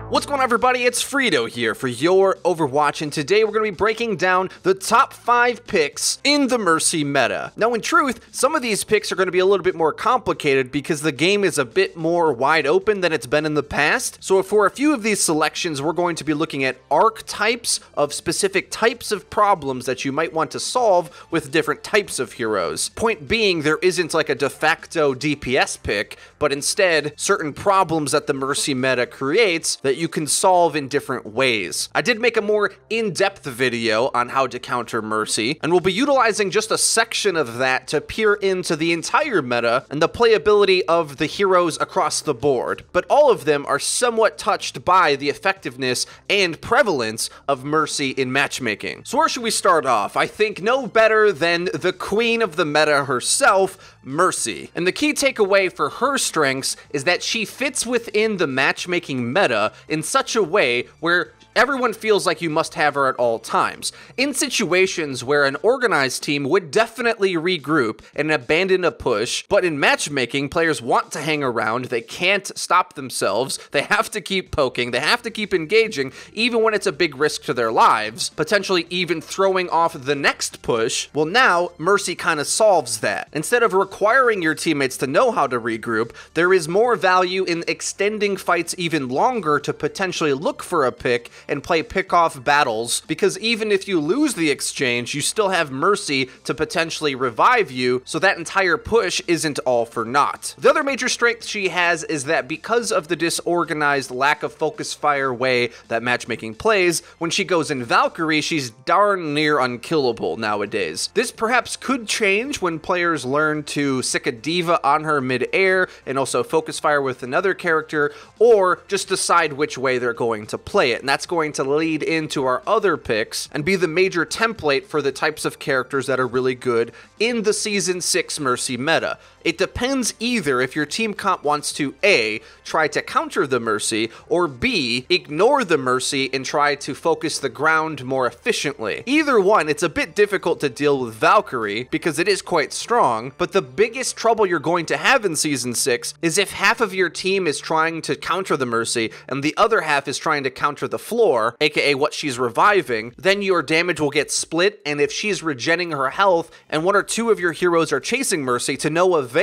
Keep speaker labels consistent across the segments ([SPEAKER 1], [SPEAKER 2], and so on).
[SPEAKER 1] What's going on, everybody? It's FREEDO here for Your Overwatch, and today we're going to be breaking down the top 5 picks in the Mercy meta. Now, in truth, some of these picks are going to be a little bit more complicated because the game is a bit more wide open than it's been in the past. So for a few of these selections, we're going to be looking at archetypes of specific types of problems that you might want to solve with different types of heroes. Point being, there isn't like a de facto DPS pick, but instead certain problems that the Mercy meta creates that you can solve in different ways. I did make a more in-depth video on how to counter Mercy, and we'll be utilizing just a section of that to peer into the entire meta and the playability of the heroes across the board. But all of them are somewhat touched by the effectiveness and prevalence of Mercy in matchmaking. So where should we start off? I think no better than the queen of the meta herself, Mercy. And the key takeaway for her strengths is that she fits within the matchmaking meta in such a way where everyone feels like you must have her at all times. In situations where an organized team would definitely regroup and abandon a push, but in matchmaking, players want to hang around, they can't stop themselves, they have to keep poking, they have to keep engaging, even when it's a big risk to their lives, potentially even throwing off the next push. Well, now, Mercy kind of solves that. Instead of requiring your teammates to know how to regroup, there is more value in extending fights even longer to potentially look for a pick and play pick-off battles, because even if you lose the exchange, you still have Mercy to potentially revive you, so that entire push isn't all for naught. The other major strength she has is that because of the disorganized, lack of focus fire way that matchmaking plays, when she goes in Valkyrie, she's darn near unkillable nowadays. This perhaps could change when players learn to sick a diva on her mid-air and also focus fire with another character, or just decide which way they're going to play it, and that's going to lead into our other picks and be the major template for the types of characters that are really good in the Season 6 Mercy meta. It depends either if your team comp wants to A, try to counter the Mercy, or B, ignore the Mercy and try to focus the ground more efficiently. Either one, it's a bit difficult to deal with Valkyrie because it is quite strong, but the biggest trouble you're going to have in Season 6 is if half of your team is trying to counter the Mercy and the other half is trying to counter the floor, aka what she's reviving, then your damage will get split, and if she's regenning her health and one or two of your heroes are chasing Mercy to no avail,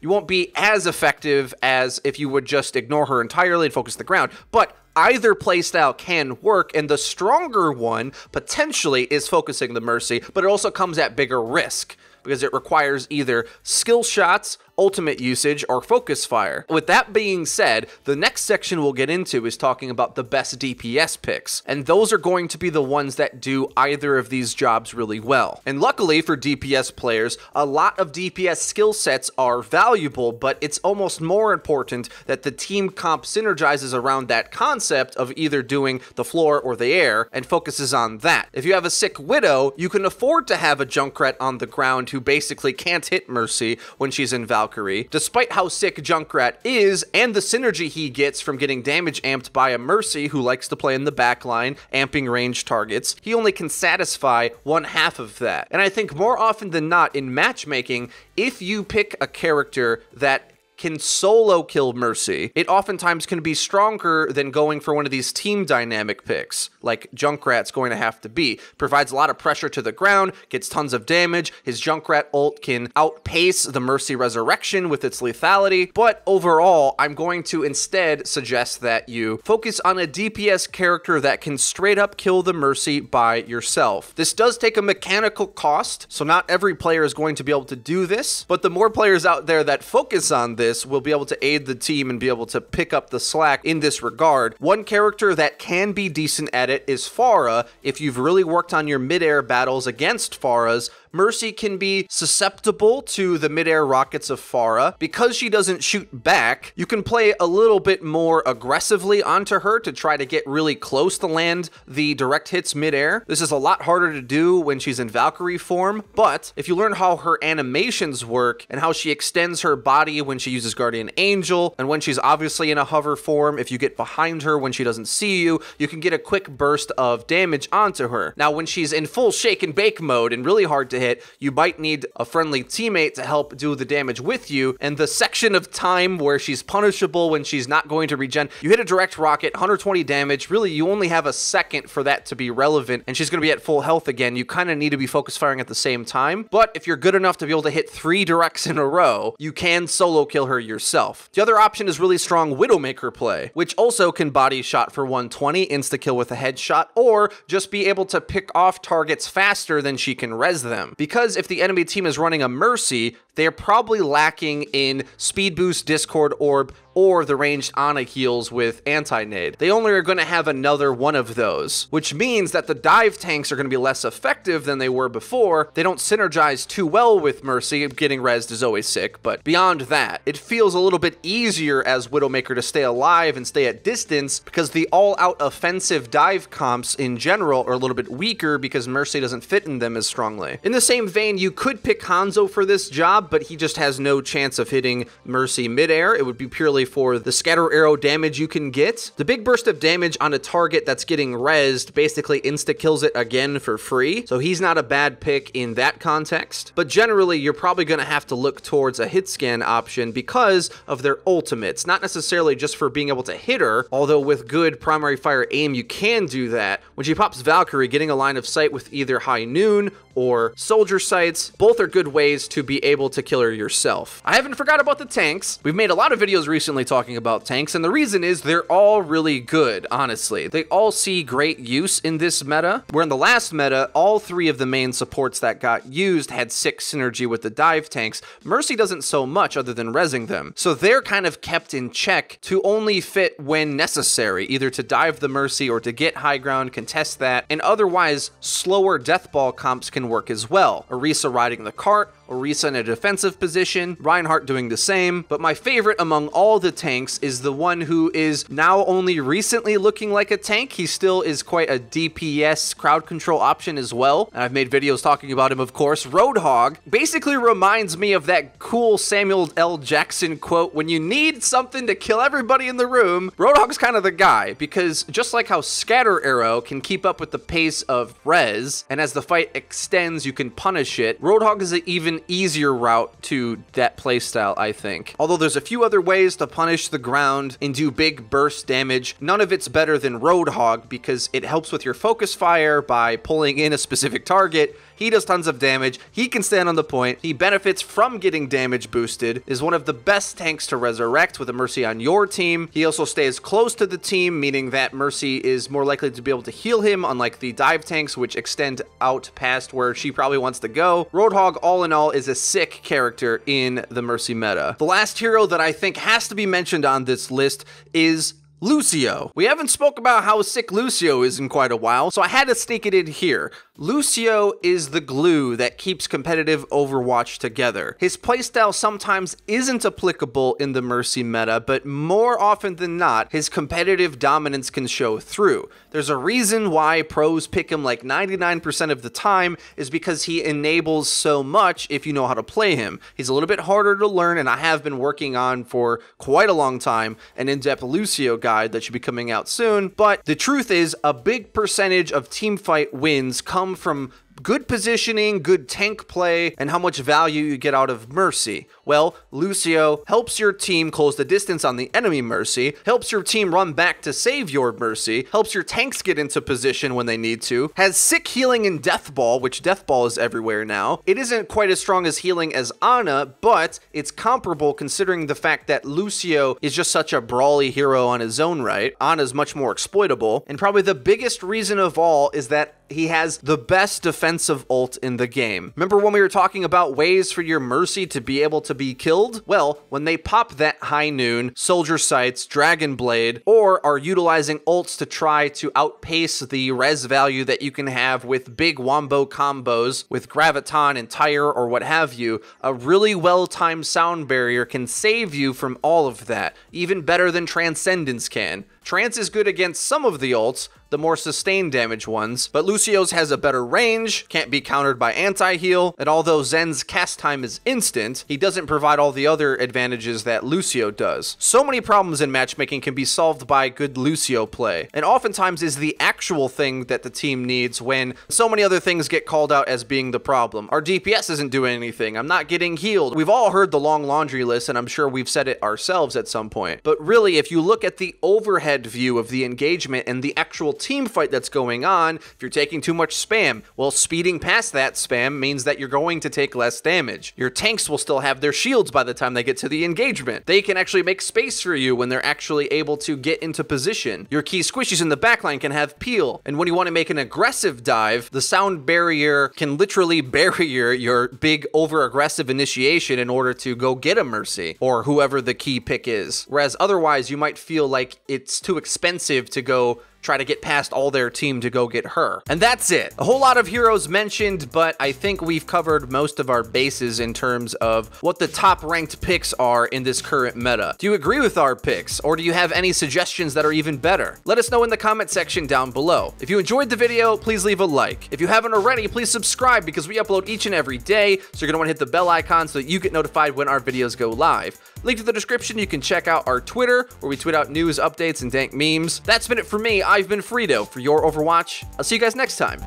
[SPEAKER 1] you won't be as effective as if you would just ignore her entirely and focus the ground. But either playstyle can work, and the stronger one potentially is focusing the Mercy, but it also comes at bigger risk because it requires either skill shots, ultimate usage, or focus fire. With that being said, the next section we'll get into is talking about the best DPS picks, and those are going to be the ones that do either of these jobs really well. And luckily for DPS players, a lot of DPS skill sets are valuable, but it's almost more important that the team comp synergizes around that concept of either doing the floor or the air and focuses on that. If you have a sick Widow, you can afford to have a Junkrat on the ground who basically can't hit Mercy when she's in Valkyrie. Despite how sick Junkrat is and the synergy he gets from getting damage amped by a Mercy who likes to play in the backline, amping range targets, he only can satisfy one half of that. And I think more often than not in matchmaking, if you pick a character that can solo kill Mercy, it oftentimes can be stronger than going for one of these team dynamic picks, like Junkrat's going to have to be. Provides a lot of pressure to the ground, gets tons of damage, his Junkrat ult can outpace the Mercy resurrection with its lethality, but overall, I'm going to instead suggest that you focus on a DPS character that can straight up kill the Mercy by yourself. This does take a mechanical cost, so not every player is going to be able to do this, but the more players out there that focus on this will be able to aid the team and be able to pick up the slack in this regard. One character that can be decent at it is Farah. If you've really worked on your mid-air battles against Farahs, Mercy can be susceptible to the mid-air rockets of Farah. Because she doesn't shoot back, you can play a little bit more aggressively onto her to try to get really close to land the direct hits mid-air. This is a lot harder to do when she's in Valkyrie form, but if you learn how her animations work and how she extends her body when she uses Guardian Angel, and when she's obviously in a hover form, if you get behind her when she doesn't see you, you can get a quick burst of damage onto her. Now, when she's in full shake and bake mode and really hard to hit, you might need a friendly teammate to help do the damage with you, and the section of time where she's punishable when she's not going to regen, you hit a direct rocket, 120 damage, really you only have a second for that to be relevant, and she's going to be at full health again. You kind of need to be focus firing at the same time, but if you're good enough to be able to hit 3 directs in a row, you can solo kill her yourself. The other option is really strong Widowmaker play, which also can body shot for 120, insta-kill with a headshot, or just be able to pick off targets faster than she can res them. Because if the enemy team is running a Mercy, they're probably lacking in speed boost, Discord orb, or the ranged Ana heals with anti-nade. They only are going to have another one of those, which means that the dive tanks are going to be less effective than they were before. They don't synergize too well with Mercy. Getting rezzed is always sick, but beyond that, it feels a little bit easier as Widowmaker to stay alive and stay at distance because the all-out offensive dive comps in general are a little bit weaker because Mercy doesn't fit in them as strongly. In the same vein, you could pick Hanzo for this job, but he just has no chance of hitting Mercy midair. It would be purely for the scatter arrow damage you can get. The big burst of damage on a target that's getting rezzed basically insta-kills it again for free, so he's not a bad pick in that context. But generally, you're probably going to have to look towards a hit scan option because of their ultimates, not necessarily just for being able to hit her, although with good primary fire aim, you can do that. When she pops Valkyrie, getting a line of sight with either High Noon or Soldier Sights, both are good ways to be able to kill her yourself. I haven't forgot about the tanks. We've made a lot of videos recently talking about tanks, and the reason is they're all really good, honestly. They all see great use in this meta, where in the last meta, all 3 of the main supports that got used had 6 synergy with the dive tanks. Mercy doesn't so much other than rezzing them. So they're kind of kept in check to only fit when necessary, either to dive the Mercy or to get high ground, contest that, and otherwise slower deathball comps can work as well. Orisa riding the cart, Orisa in a defensive position, Reinhardt doing the same, but my favorite among all the tanks is the one who is now only recently looking like a tank. He still is quite a DPS crowd control option as well, and I've made videos talking about him, of course. Roadhog basically reminds me of that cool Samuel L. Jackson quote, when you need something to kill everybody in the room, Roadhog's kind of the guy, because just like how Scatter Arrow can keep up with the pace of res, and as the fight extends, you can punish it, Roadhog is an even easier route to that playstyle, I think. Although there's a few other ways to punish the ground and do big burst damage, none of it's better than Roadhog because it helps with your focus fire by pulling in a specific target. He does tons of damage, he can stand on the point, he benefits from getting damage boosted, is one of the best tanks to resurrect with a Mercy on your team. He also stays close to the team, meaning that Mercy is more likely to be able to heal him, unlike the dive tanks, which extend out past where she probably wants to go. Roadhog, all in all, is a sick character in the Mercy meta. The last hero that I think has to be mentioned on this list is Lucio. We haven't spoke about how sick Lucio is in quite a while, so I had to sneak it in here. Lucio is the glue that keeps competitive Overwatch together. His playstyle sometimes isn't applicable in the Mercy meta, but more often than not, his competitive dominance can show through. There's a reason why pros pick him like 99% of the time, is because he enables so much if you know how to play him. He's a little bit harder to learn, and I have been working on for quite a long time an in-depth Lucio guide that should be coming out soon, but the truth is a big percentage of teamfight wins come from good positioning, good tank play, and how much value you get out of Mercy. Well, Lucio helps your team close the distance on the enemy Mercy, helps your team run back to save your Mercy, helps your tanks get into position when they need to, has sick healing in Deathball, which Deathball is everywhere now. It isn't quite as strong as healing as Ana, but it's comparable considering the fact that Lucio is just such a brawly hero on his own right. Ana's much more exploitable, and probably the biggest reason of all is that he has the best defensive ult in the game. Remember when we were talking about ways for your Mercy to be able to be killed? Well, when they pop that High Noon, Soldier Sights, Dragon Blade, or are utilizing ults to try to outpace the res value that you can have with big wombo combos with Graviton and Tyre or what have you, a really well-timed sound barrier can save you from all of that, even better than Transcendence can. Trance is good against some of the ults, the more sustained damage ones, but Lucio Lucio's has a better range, can't be countered by anti-heal, and although Zen's cast time is instant, he doesn't provide all the other advantages that Lucio does. So many problems in matchmaking can be solved by good Lucio play, and oftentimes is the actual thing that the team needs when so many other things get called out as being the problem. Our DPS isn't doing anything, I'm not getting healed. We've all heard the long laundry list, and I'm sure we've said it ourselves at some point. But really, if you look at the overhead view of the engagement and the actual team fight that's going on, if you're taking too much spam, well, speeding past that spam means that you're going to take less damage. Your tanks will still have their shields by the time they get to the engagement. They can actually make space for you when they're actually able to get into position. Your key squishies in the backline can have peel, and when you want to make an aggressive dive, the sound barrier can literally barrier your big over-aggressive initiation in order to go get a Mercy, or whoever the key pick is. Whereas otherwise, you might feel like it's too expensive to go try to get past all their team to go get her. And that's it. A whole lot of heroes mentioned, but I think we've covered most of our bases in terms of what the top ranked picks are in this current meta. Do you agree with our picks, or do you have any suggestions that are even better? Let us know in the comment section down below. If you enjoyed the video, please leave a like. If you haven't already, please subscribe because we upload each and every day, so you're gonna wanna hit the bell icon so that you get notified when our videos go live. Link to the description, you can check out our Twitter, where we tweet out news, updates, and dank memes. That's been it for me. I've been FREEDO for Your Overwatch. I'll see you guys next time.